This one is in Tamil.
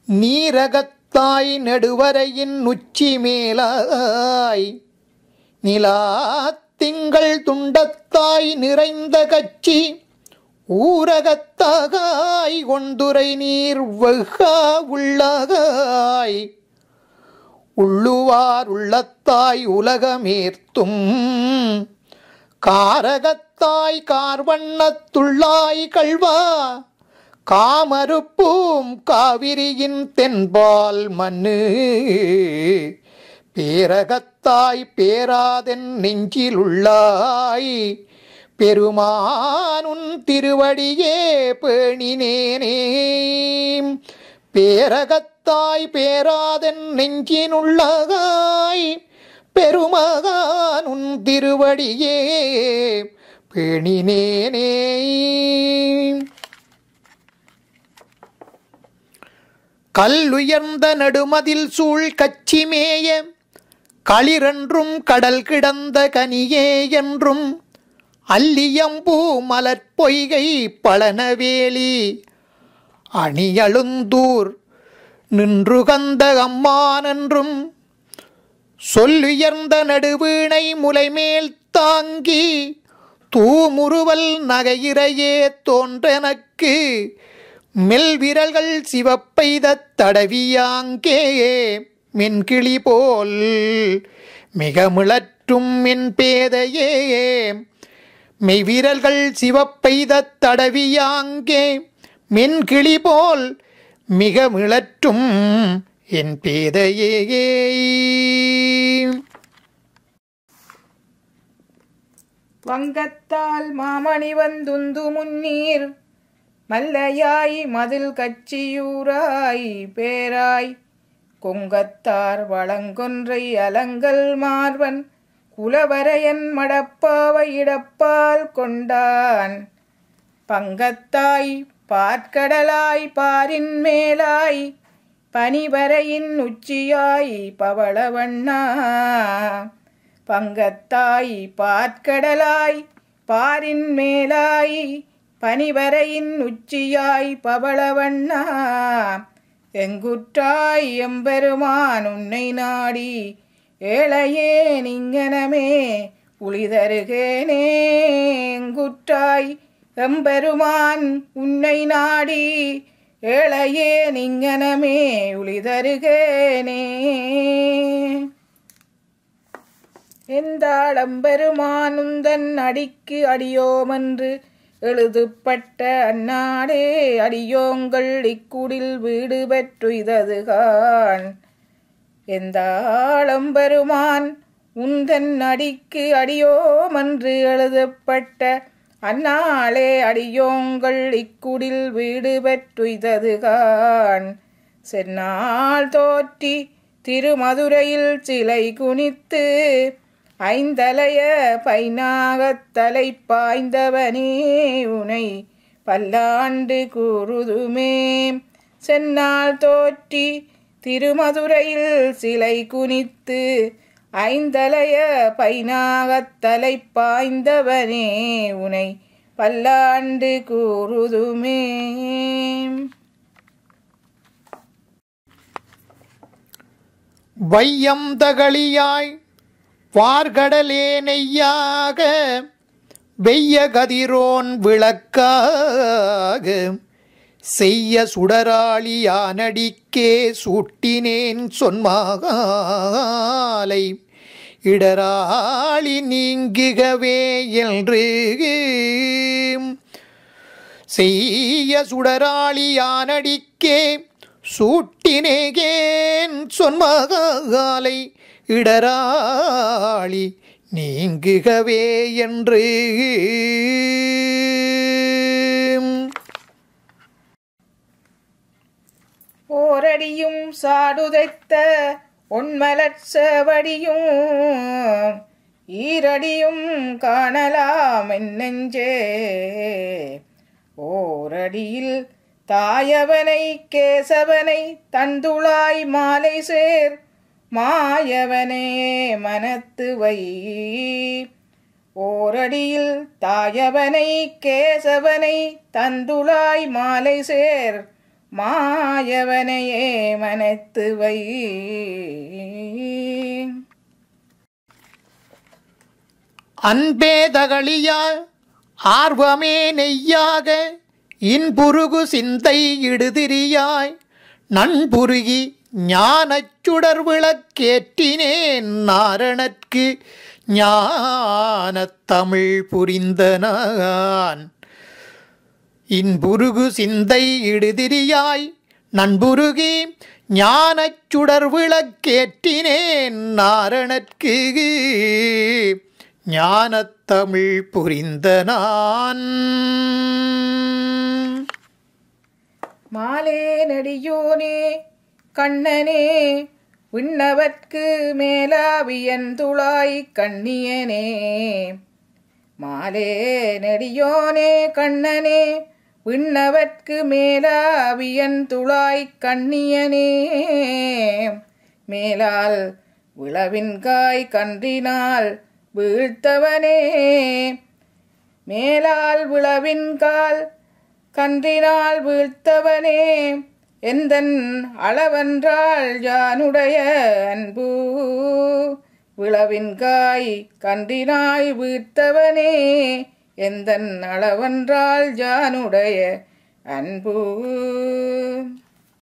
நீரகத்தாய் நெடுவரையின் உச்சி மேலாய் நிலா திங்கள் துண்டத்தாய் நிறைந்த கச்சி ஊரகத்தாகாய் கொண்டுரை நீர் வெகா உள்ளகாய் உள்ளுவார் உள்ளத்தாய் உலகமேர்த்தும் காரகத்தாய் கார்வண்ணத்துள்ளாய் கள்வா காமருப்பூம் காவிரியின் தென்பால் மண்ணு பேரகத்தாய் பேராதென் நெஞ்சிலுள்ளாய் பெருமானுன் திருவடியே பேணினேனே பேரகத்தாய் பேராதென் நெஞ்சினுள்ளகாய் பெருமானுன் திருவடியே பேணினேனே. கல்லுயர்ந்த நடுமதில் சூழ் கச்சிமேய களிரென்றும் கடல் கிடந்த கனியே என்றும் அல்லியம்பூ மலர்பொய்கை பழனவேலி அணியழுந்தூர் நின்றுகந்த அம்மானென்றும் சொல்லுயர்ந்த நடுவீணை முலைமேல் தாங்கி தூமுறுவல் நகையிறையே தோன்றெனக்கு மெல்விரல்கள் சிவப்பெய்த தடவியாங்கே மென்கிளி போல் மிக மிளற்றும் என் பேதையே மெய்விரல்கள் சிவப்பெய்த தடவியாங்கே மென்கிளி போல் மிக மிளற்றும் என் பேதையே. வங்கத்தால் மாமணி வந்துந்து முன்னீர் மல்லையாய் மதில் கச்சியூராய் பேராய் கொங்கத்தார் வளங்கொன்றை அலங்கல் மார்வன் குலவரையன் மடப்பாவை இடப்பால் கொண்டான் பங்கத்தாய் பாற்கடலாய் பாரின் மேலாய் பனிவரையின் உச்சியாய் பவளவண்ணா பங்கத்தாய் பாற்கடலாய் பாரின் மேலாய் பனிவரையின் உச்சியாய் பவளவண்ணா எங்குற்றாய் எம்பெருமான் உன்னை நாடி ஏழையே நிங்கனமே உளிதருகேனே எங்குற்றாய் எம்பெருமான் உன்னை நாடி ஏழையே நிங்கனமே உளிதருகேனே. எந்தாளம்பெருமான் உந்தன் அடிக்கு அடியோமென்று எழுதுப்பட்ட அந்நாடே அடியோங்கள் இக்குடில் வீடு பெற்றுய்ததுகான் எந்தாளம்பெருமான் உந்தன் அடிக்கு அடியோமென்று எழுதப்பட்ட அந்நாளே அடியோங்கள் இக்குடில் வீடு பெற்றுய்ததுகான் செந்நாள் தோற்றி திருமதுரையில் சிலை குனித்து ஐந்தலைய பைனாகத்தலை பாய்ந்தவனே உனை பல்லாண்டு கூறுதுமே செந்நாள் தோற்றி திருமதுரையில் சிலை குனித்து ஐந்தலைய பைனாகத்தலை பாய்ந்தவனே உனை பல்லாண்டு கூறுதுமே. வையம் தகளியாய் வார்கடலே நெய்யாக வெய்ய கதிரோன் விளக்காக செய்ய சுடராளியானடிக்கே சூட்டினேன் சொன்மாலை இடராளி நீங்குகவே என்று செய்ய சுடராளியானடிக்கே சூட்டினேன் சொன்மாலை இடராளி நீங்குகவே என்று. ஓரடியும் சாடுதைத்த ஒன்மலர்ச்சவடியும் ஈரடியும் காணலாம் என்னெஞ்சே ஓரடியில் தாயவனை கேசவனை தந்துளாய் மாலை சேர் மாயவனே மனத்து வை ஓரடியில் தாயவனை கேசவனை தந்துளாய் மாலை சேர் மாயவனையே மனத்து வை. அன்பே தகளியாய் ஆர்வமே நெய்யாக இன்புருகு சிந்தை இடுதிரியாய் நண்புருகி ஞானச் சுடர் விளக்கேற்றினேன் நாரணற்கு ஞானத் தமிழ் புரிந்த நான். இன்புருகு சிந்தை இடுதிரியாய் நண்புருகி ஞானச் சுடர் விளக்கேற்றினேன் நாரணற்கு ஞானத் தமிழ் புரிந்த நான். மாலே நடியோனே கண்ணனே விண்ணவர்க்கு மேலாவியன் துளாய் கண்ணியனே. மாலே நெடியோனே கண்ணனே விண்ணவர்க்கு மேலாவியன் துளாய் கண்ணியனே. மேலால் விளவின்காய் கன்றினால் வீழ்த்தவனே. மேலால் விளவின்கால் கன்றினால் வீழ்த்தவனே. எந்தன் அளவன்றால் யானுடைய அன்பு. விளவின்காய் கன்றினாய் வீழ்த்தவனே. எந்தன் அளவன்றால் யானுடைய அன்பு.